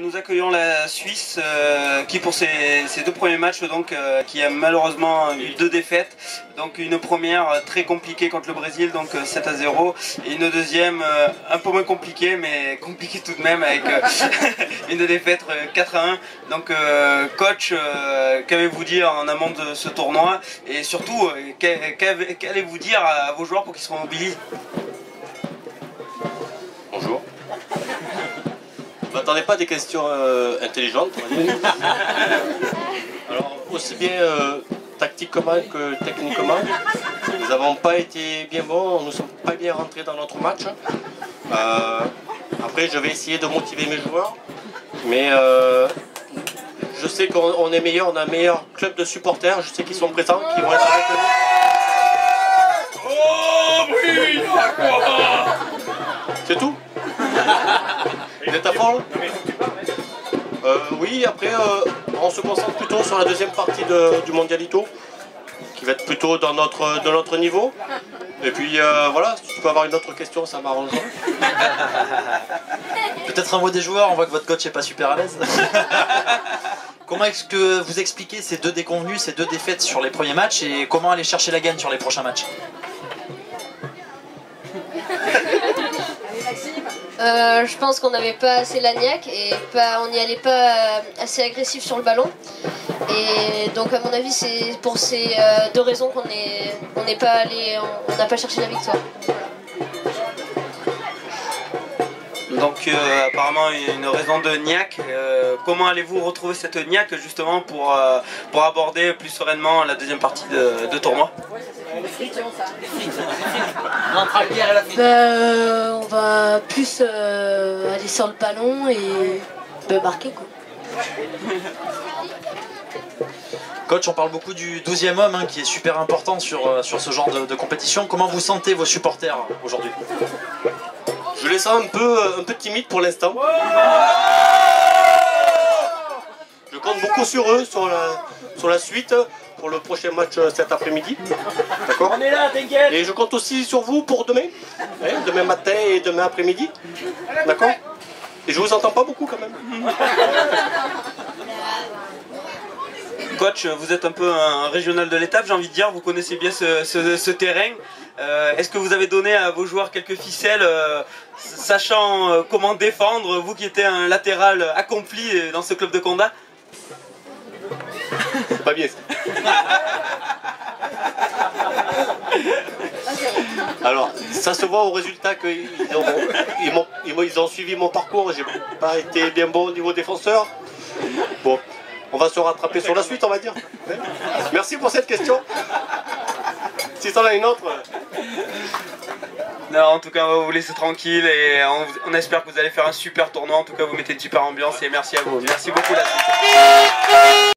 nous accueillons la Suisse qui pour ses deux premiers matchs donc, qui a malheureusement eu 2 défaites. Donc une première très compliquée contre le Brésil, donc 7-0, et une deuxième un peu moins compliquée, mais compliquée tout de même avec une défaite 4-1. Donc coach, qu'avez-vous dire en amont de ce tournoi, et surtout qu'allez-vous dire à vos joueurs pour qu'ils se mobilisent? Bonjour. Ne m'attendez pas à des questions intelligentes, on va dire. Alors, aussi bien tactiquement que techniquement, nous n'avons pas été bien bons, nous ne sommes pas bien rentrés dans notre match. Après, je vais essayer de motiver mes joueurs, mais je sais qu'on est meilleur, on a un meilleur club de supporters, je sais qu'ils sont présents, qu'ils vont être avec nous. Oh oui, d'accord. C'est tout? Vous êtes à fond là? Oui, après on se concentre plutôt sur la deuxième partie du Mondialito, qui va être plutôt dans notre niveau. Et puis voilà, si tu peux avoir une autre question, ça m'arrange. Peut-être un mot des joueurs, on voit que votre coach n'est pas super à l'aise. Comment est-ce que vous expliquez ces 2 déconvenues, ces 2 défaites sur les premiers matchs, et comment aller chercher la gagne sur les prochains matchs? Je pense qu'on n'avait pas assez la niaque et on n'y allait pas assez agressif sur le ballon. Et donc à mon avis c'est pour ces 2 raisons qu'on n'est pas allé, on n'a pas cherché la victoire. Donc apparemment une raison de niaque. Comment allez-vous retrouver cette niaque justement pour aborder plus sereinement la deuxième partie de tournoi? On va plus aller sur le ballon et marquer quoi. Coach, on parle beaucoup du 12e homme hein, qui est super important sur ce genre de compétition. Comment vous sentez vos supporters aujourd'hui? Je les sens un peu timides pour l'instant. Je compte beaucoup sur eux, sur la suite, pour le prochain match cet après-midi. D'accord? On est là, t'inquiète! Et je compte aussi sur vous pour demain. Demain matin et demain après-midi. D'accord? Et je vous entends pas beaucoup quand même. Coach, vous êtes un peu un régional de l'étape, j'ai envie de dire, vous connaissez bien ce terrain. Est-ce que vous avez donné à vos joueurs quelques ficelles, sachant comment défendre, vous qui étiez un latéral accompli dans ce club de Condat? Pas bien. Alors, ça se voit au résultat qu'ils ont suivi mon parcours. J'ai pas été bien bon au niveau défenseur. Bon, on va se rattraper sur la suite, on va dire. Merci pour cette question. Si t'en as une autre. Non, en tout cas, on va vous laisser tranquille et on espère que vous allez faire un super tournoi. En tout cas, vous mettez une super ambiance et merci à vous. Merci beaucoup la Suisse.